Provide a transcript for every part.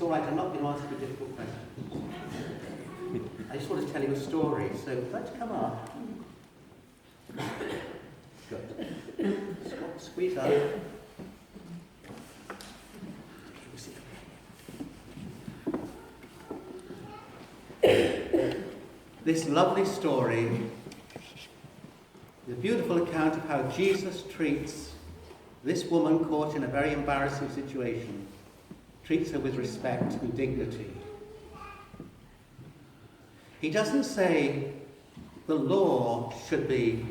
all right, I'm not going to ask you difficult questions. I just want to tell you a story, so let's come up. Good. Squeeze up. This lovely story is a beautiful account of how Jesus treats this woman caught in a very embarrassing situation, treats her with respect and dignity. He doesn't say the law should be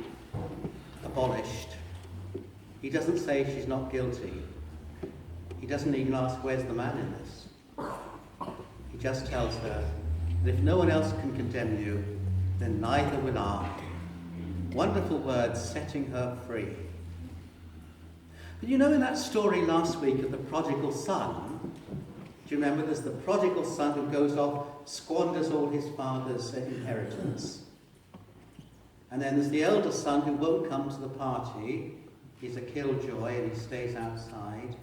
abolished. He doesn't say she's not guilty. He doesn't even ask, where's the man in this? He just tells her that if no one else can condemn you, then neither will I. Wonderful words setting her free. But you know, in that story last week of the prodigal son, do you remember there's the prodigal son who goes off, squanders all his father's inheritance. And then there's the elder son who won't come to the party. He's a killjoy and he stays outside.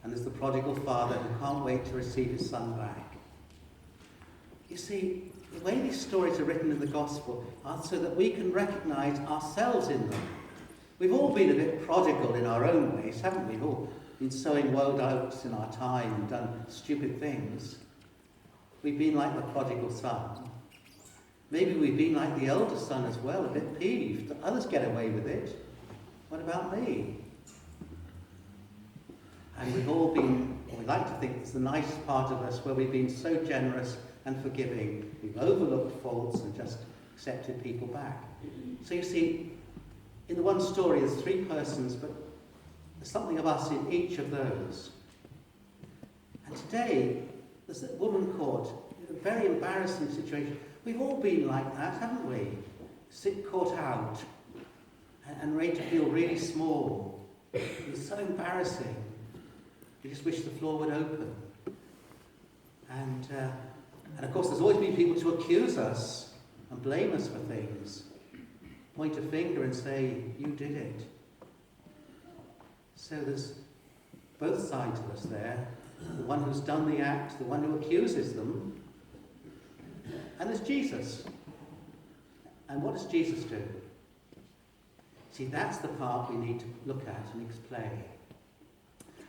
And there's the prodigal father who can't wait to receive his son back. You see, the way these stories are written in the gospel are so that we can recognize ourselves in them. We've all been a bit prodigal in our own ways, haven't we? We've all been sowing wild oats in our time and done stupid things. We've been like the prodigal son. Maybe we've been like the elder son as well, a bit peeved that others get away with it. What about me? And we've all been, or we like to think it's the nicest part of us, where we've been so generous and forgiving. We've overlooked faults and just accepted people back. So you see, in the one story there's three persons, but there's something of us in each of those. And today, there's a woman caught in a very embarrassing situation. We've all been like that, haven't we? Caught out and made to feel really small. It's so embarrassing. You just wish the floor would open. And of course, there's always been people to accuse us and blame us for things. Point a finger and say, you did it. So there's both sides of us there. The one who's done the act, the one who accuses them. And there's Jesus. And what does Jesus do? See, that's the part we need to look at and explain.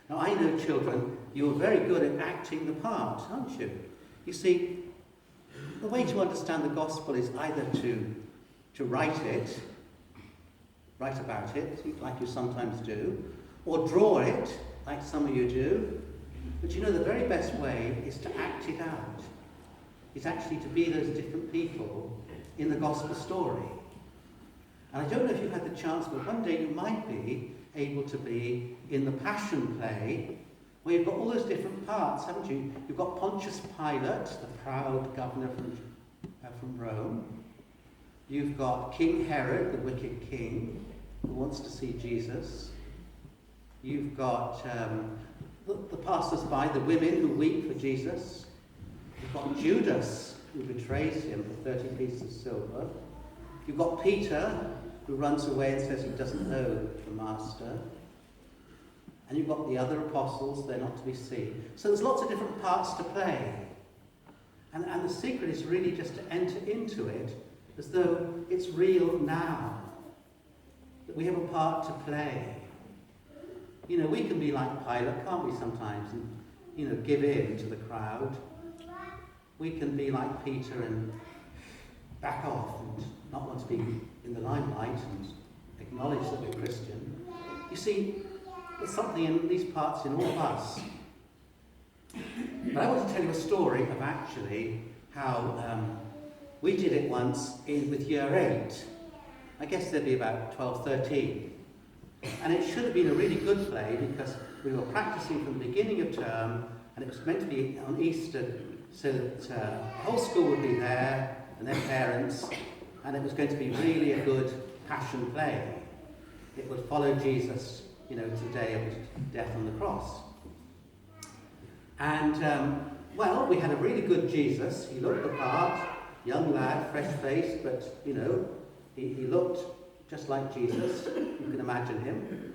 Now, I know, children, you're very good at acting the part, aren't you? You see, the way to understand the gospel is either to write about it, like you sometimes do, or draw it, like some of you do. But you know, the very best way is to act it out. It's actually to be those different people in the gospel story. And I don't know if you've had the chance, but one day you might be able to be in the Passion play, where you've got all those different parts, haven't you? You've got Pontius Pilate, the proud governor from Rome. You've got King Herod, the wicked king, who wants to see Jesus. You've got the passers-by, the women who weep for Jesus. You've got Judas, who betrays him for 30 pieces of silver. You've got Peter, who runs away and says he doesn't know the master. And you've got the other apostles, they're not to be seen. So there's lots of different parts to play. And the secret is really just to enter into it as though it's real now. That we have a part to play. You know, we can be like Pilate, can't we, sometimes, and, you know, give in to the crowd. We can be like Peter and back off and not want to be in the limelight and acknowledge that we're Christian. You see, there's something in these parts in all of us. But I want to tell you a story of actually how we did it once with year 8. I guess there'd be about 12, 13. And it should have been a really good play because we were practicing from the beginning of term and it was meant to be on Easter so that the whole school would be there and their parents, and it was going to be really a good Passion play. It would follow Jesus, you know, to the day of his death on the cross. And, well, we had a really good Jesus. He looked the part, young lad, fresh-faced, but, you know, he looked just like Jesus. You can imagine him.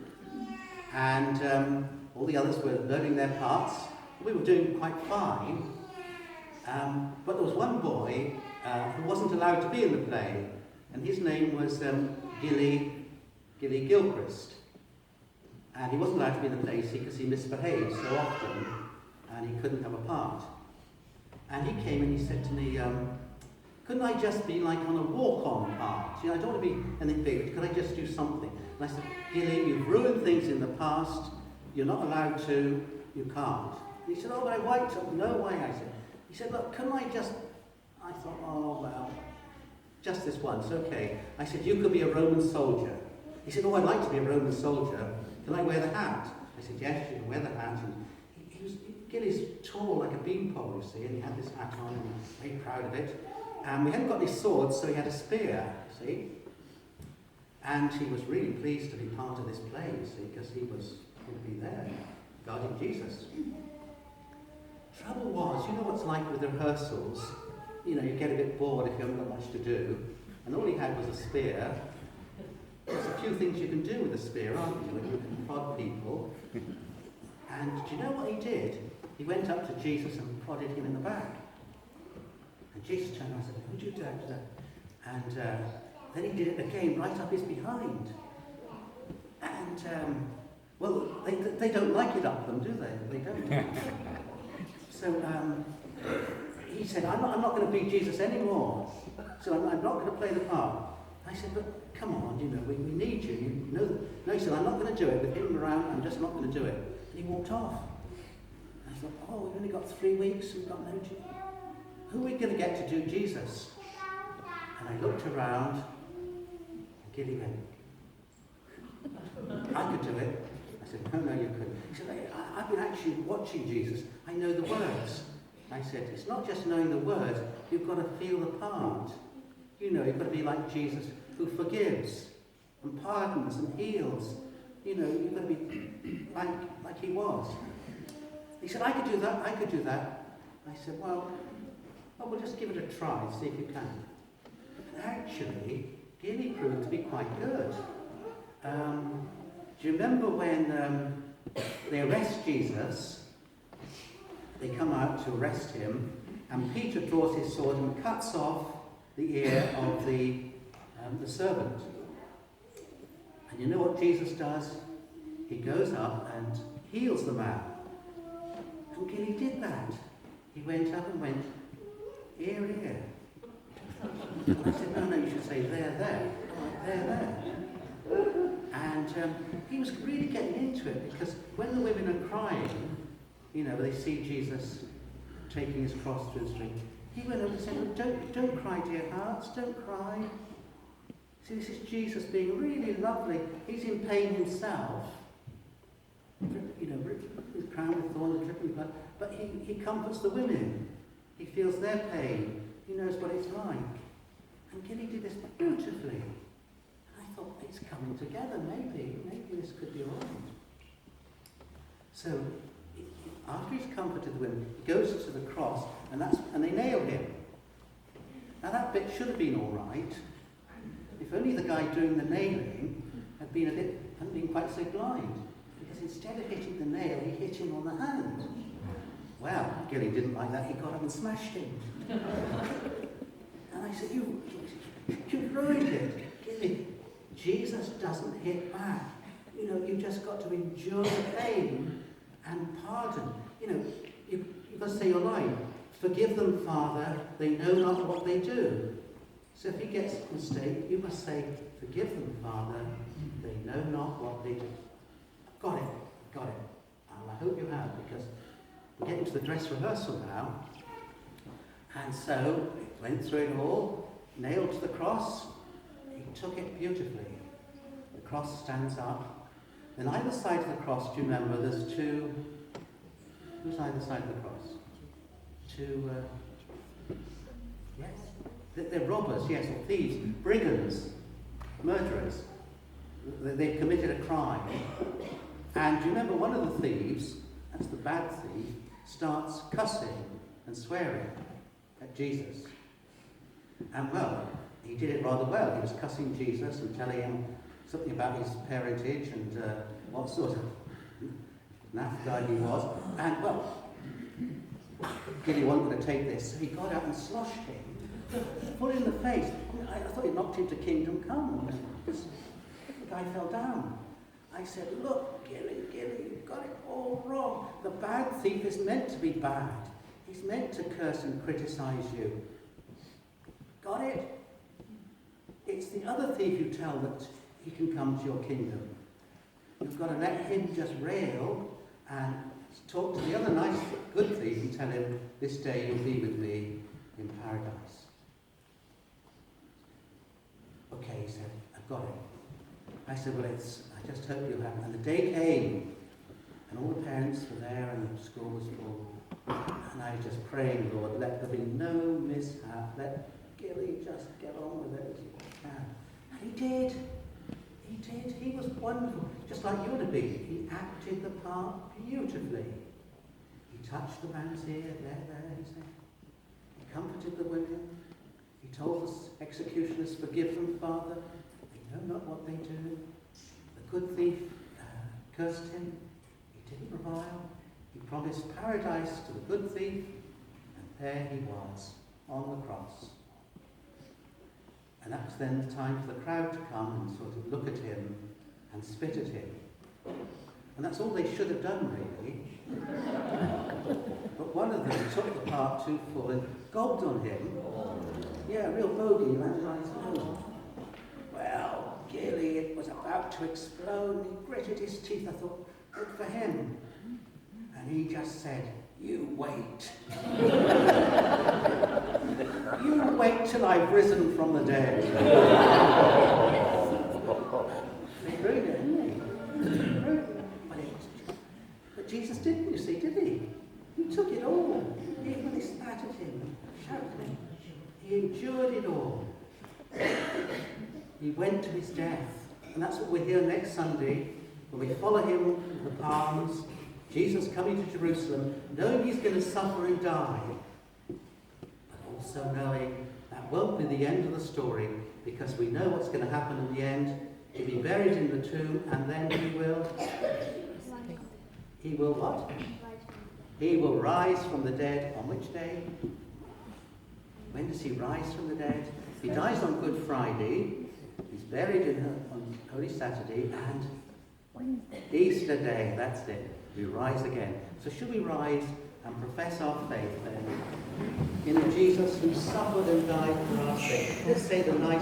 And all the others were learning their parts. We were doing quite fine, but there was one boy who wasn't allowed to be in the play, and his name was Gilly Gilchrist. And he wasn't allowed to be in the play because he misbehaved so often, and he couldn't have a part. And he came and he said to me, couldn't I just be like on a walk-on part? You know, I don't want to be anything big, could I just do something? And I said, Gilly, you've ruined things in the past, you're not allowed to, you can't. And he said, oh, but I wiped up. No way, I said. He said, look, couldn't I just... I thought, oh, well, just this once, okay. I said, you could be a Roman soldier. He said, oh, I'd like to be a Roman soldier. Can I wear the hat? I said, yes, you can wear the hat. And Gilly's tall like a beanpole, you see, and he had this hat on, and he was very proud of it. And we hadn't got any swords, so he had a spear, you see. And he was really pleased to be part of this play, you see, because he was going to be there, guarding Jesus. Trouble was, you know what's like with rehearsals? You know, you get a bit bored if you haven't got much to do. And all he had was a spear. There's a few things you can do with a spear, aren't you? You can prod people. And do you know what he did? He went up to Jesus and prodded him in the back. And Jesus turned around and said, who'd you do that? And then he did it again, right up his behind. And, well, they don't like it up them, do they? They don't. So he said, I'm not going to be Jesus anymore. So I'm not going to play the part. I said, but come on, you know, we need you. You know that. No, he said, I'm not going to do it. With him around, I'm just not going to do it. And he walked off. I thought, oh, we've only got 3 weeks. We've got no Jesus. Who are we going to get to do Jesus? And I looked around, and Gilly went, I could do it. I said, no, you couldn't. He said, I've been actually watching Jesus. I know the words. I said, it's not just knowing the words, you've got to feel the part. You know, you've got to be like Jesus, who forgives and pardons and heals. You know, you've got to be like he was. He said, I could do that, I could do that. I said, well, we'll just give it a try, see if you can. And actually, Healy proved to be quite good. Do you remember when they arrest Jesus? They come out to arrest him, and Peter draws his sword and cuts off the ear of the servant. And you know what Jesus does? He goes up and heals the man. And Healy did that. He went up and went, ear, ear. And I said, no, you should say there, there. Like, there. And he was really getting into it, because when the women are crying, you know, they see Jesus taking his cross through the street, he went over and said, don't cry, dear hearts, don't cry. See, this is Jesus being really lovely. He's in pain himself. You know, his crown with thorns, dripping blood. But he comforts the women. He feels their pain. He knows what it's like. And Healy did this beautifully. And I thought, it's coming together, maybe this could be all right. So, after he's comforted the women, he goes to the cross, and they nail him. Now that bit should have been all right, if only the guy doing the nailing hadn't been quite so blind. Because instead of hitting the nail, he hit him on the hand. Well, Healy didn't like that. He got up and smashed him. And I said, you ruined it. Healy, Jesus doesn't hit back. You know, you've just got to endure the pain and pardon. You know, you've got to say your line. Forgive them, Father, they know not what they do. So if he gets a mistake, you must say, forgive them, Father, they know not what they do. Got it. And I hope you have, because we're getting to the dress rehearsal now. And so, he went through it all, nailed to the cross. He took it beautifully. The cross stands up. Then either side of the cross, do you remember, there's two... Who's either side of the cross? Two... Yes? They're robbers, yes, or thieves, brigands, murderers. They've committed a crime. And do you remember one of the thieves, that's the bad thief, starts cussing and swearing at Jesus. And well, he did it rather well. He was cussing Jesus and telling him something about his parentage and what sort of naff guy he was. And well, Healy wanted to take this, so he got up and sloshed him, full in the face. I thought he knocked him to kingdom come. The guy fell down. I said, look, Healy, you've got it all wrong. The bad thief is meant to be bad. He's meant to curse and criticize you. Got it? It's the other thief you tell that he can come to your kingdom. You've got to let him just rail and talk to the other nice, good thief and tell him, this day you'll be with me in paradise. Okay, he said, I've got it. I said, well, I just hope you'll have it. And the day came, and all the parents were there, and the school was full. And I was just praying, Lord, let there be no mishap. Let Healy just get on with it as he can. And he did. He did. He was wonderful. Just like you ought to be. He acted the part beautifully. He touched the man's ear, there, he said. He comforted the women. He told the executioners, forgive them, Father. They know not what they do. The good thief cursed him. He didn't revile. He promised paradise to the good thief, and there he was, on the cross. And that was then the time for the crowd to come and sort of look at him and spit at him. And that's all they should have done, really. But one of them took the part too full and gobbed on him. Yeah, a real bogey, evangelized him. Well, Healy, it was about to explode. He gritted his teeth. I thought, good for him. And he just said, you wait. You wait till I've risen from the dead. They ruined it, didn't they? But Jesus didn't, you see, did he? He took it all. Even when they spat at him, shouted at him, he endured it all. He went to his death. And that's what we're here next Sunday, when we follow him with the palms, Jesus coming to Jerusalem, knowing he's going to suffer and die, but also knowing that won't be the end of the story, because we know what's going to happen in the end. He'll be buried in the tomb, and then he will what? He will rise from the dead on which day? When does he rise from the dead? He dies on Good Friday, he's buried on Holy Saturday, and Easter Day, that's it. We rise again. So should we rise and profess our faith then in a Jesus who suffered and died for our sake? Let's say the nice